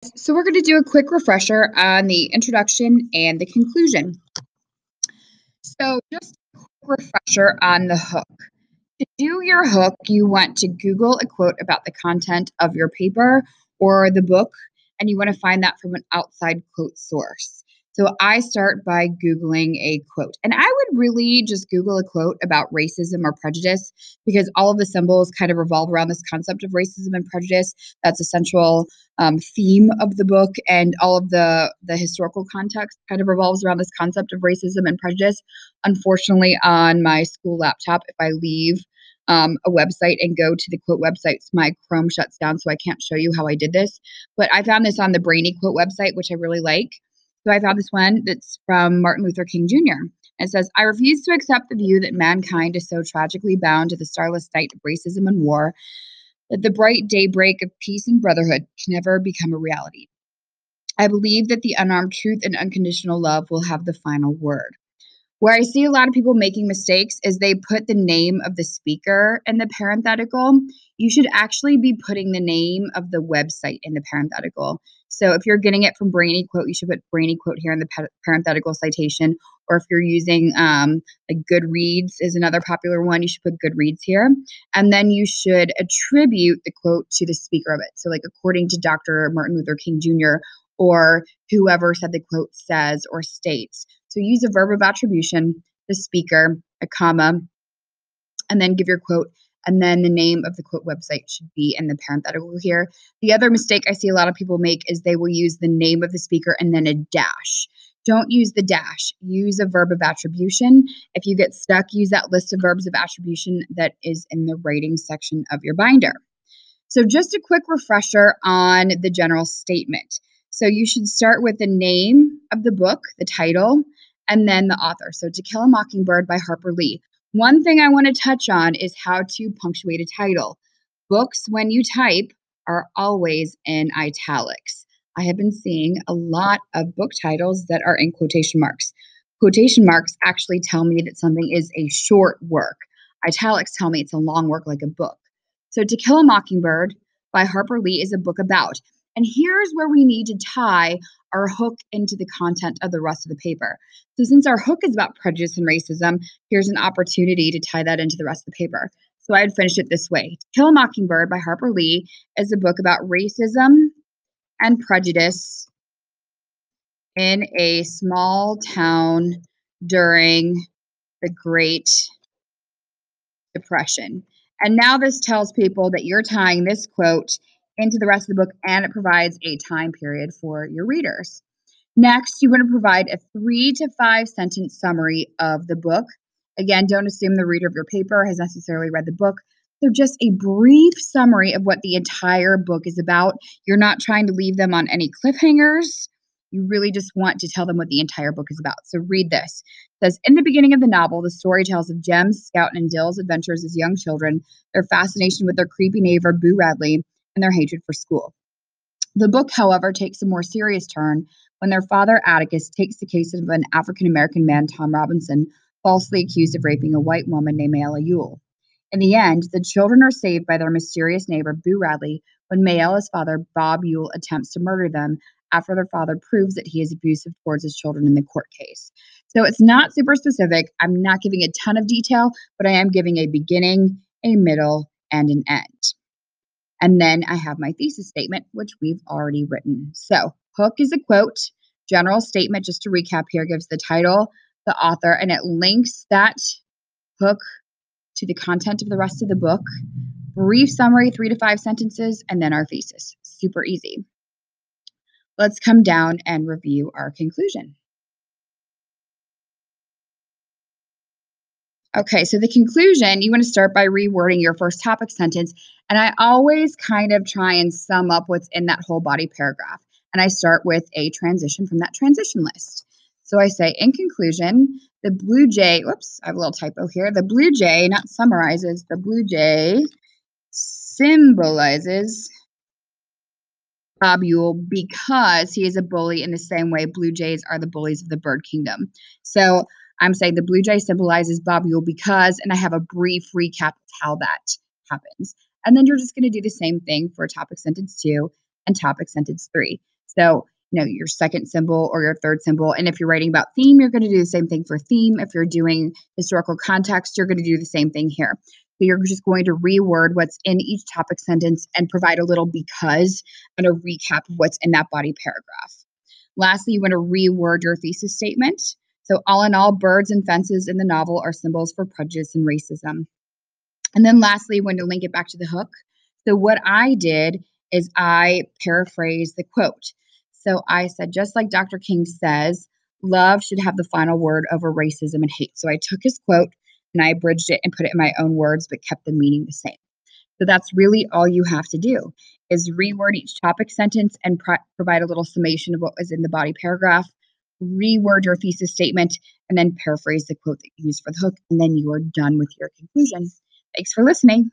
So we're going to do a quick refresher on the introduction and the conclusion. So just a quick refresher on the hook. To do your hook, you want to Google a quote about the content of your paper or the book, and you want to find that from an outside quote source. So I start by Googling a quote. And I would really just Google a quote about racism or prejudice because all of the symbols kind of revolve around this concept of racism and prejudice. That's a central theme of the book, and all of the historical context kind of revolves around this concept of racism and prejudice. Unfortunately, on my school laptop, if I leave a website and go to the quote websites, my Chrome shuts down, so I can't show you how I did this. But I found this on the Brainy quote website, which I really like. So I found this one that's from Martin Luther King Jr. It says, "I refuse to accept the view that mankind is so tragically bound to the starless night of racism and war that the bright daybreak of peace and brotherhood can never become a reality. I believe that the unarmed truth and unconditional love will have the final word." Where I see a lot of people making mistakes is they put the name of the speaker in the parenthetical. You should actually be putting the name of the website in the parenthetical. So if you're getting it from Brainy Quote, you should put Brainy Quote here in the parenthetical citation. Or if you're using like Goodreads is another popular one, you should put Goodreads here. And then you should attribute the quote to the speaker of it. So like according to Dr. Martin Luther King Jr. or whoever said the quote says or states. So use a verb of attribution, the speaker, a comma, and then give your quote. And then the name of the quote website should be in the parenthetical here. The other mistake I see a lot of people make is they will use the name of the speaker and then a dash. Don't use the dash. Use a verb of attribution. If you get stuck, use that list of verbs of attribution that is in the writing section of your binder. So just a quick refresher on the general statement. So you should start with the name of the book, the title, and then the author. So To Kill a Mockingbird by Harper Lee. One thing I want to touch on is how to punctuate a title. Books, when you type, are always in italics. I have been seeing a lot of book titles that are in quotation marks. Quotation marks actually tell me that something is a short work. Italics tell me it's a long work like a book. So To Kill a Mockingbird by Harper Lee is a book about. And here's where we need to tie our hook into the content of the rest of the paper. So since our hook is about prejudice and racism, here's an opportunity to tie that into the rest of the paper. So I'd finish it this way. To Kill a Mockingbird by Harper Lee is a book about racism and prejudice in a small town during the Great Depression. And now this tells people that you're tying this quote into the rest of the book, and it provides a time period for your readers. Next, you want to provide a 3 to 5 sentence summary of the book. Again, don't assume the reader of your paper has necessarily read the book. So just a brief summary of what the entire book is about. You're not trying to leave them on any cliffhangers. You really just want to tell them what the entire book is about. So read this. It says, in the beginning of the novel, the story tells of Jem, Scout, and Dill's adventures as young children, their fascination with their creepy neighbor, Boo Radley, and their hatred for school. The book, however, takes a more serious turn when their father, Atticus, takes the case of an African-American man, Tom Robinson, falsely accused of raping a white woman named Mayella Ewell. In the end, the children are saved by their mysterious neighbor, Boo Radley, when Mayella's father, Bob Ewell, attempts to murder them after their father proves that he is abusive towards his children in the court case. So it's not super specific. I'm not giving a ton of detail, but I am giving a beginning, a middle, and an end. And then I have my thesis statement, which we've already written. So hook is a quote. General statement, just to recap here, gives the title, the author, and it links that hook to the content of the rest of the book. Brief summary, 3 to 5 sentences, and then our thesis. Super easy. Let's come down and review our conclusion. Okay, so the conclusion, you want to start by rewording your first topic sentence. And I always kind of try and sum up what's in that whole body paragraph. And I start with a transition from that transition list. So I say, in conclusion, the blue jay, whoops, I have a little typo here. The blue jay, not summarizes, the blue jay symbolizes Bob Ewell because he is a bully in the same way blue jays are the bullies of the bird kingdom. So I'm saying the blue jay symbolizes Bob Ewell because, and I have a brief recap of how that happens. And then you're just going to do the same thing for topic sentence 2. and topic sentence 3. So, your second symbol or your third symbol. And if you're writing about theme, you're going to do the same thing for theme. If you're doing historical context, you're going to do the same thing here. So you're just going to reword what's in each topic sentence and provide a little because and a recap of what's in that body paragraph. Lastly, you want to reword your thesis statement. So all in all, birds and fences in the novel are symbols for prejudice and racism. And then lastly, when to link it back to the hook. So what I did is I paraphrased the quote. So I said, just like Dr. King says, love should have the final word over racism and hate. So I took his quote and I abridged it and put it in my own words, but kept the meaning the same. So that's really all you have to do is reword each topic sentence and provide a little summation of what was in the body paragraph, reword your thesis statement, and then paraphrase the quote that you used for the hook, and then you are done with your conclusion. Thanks for listening.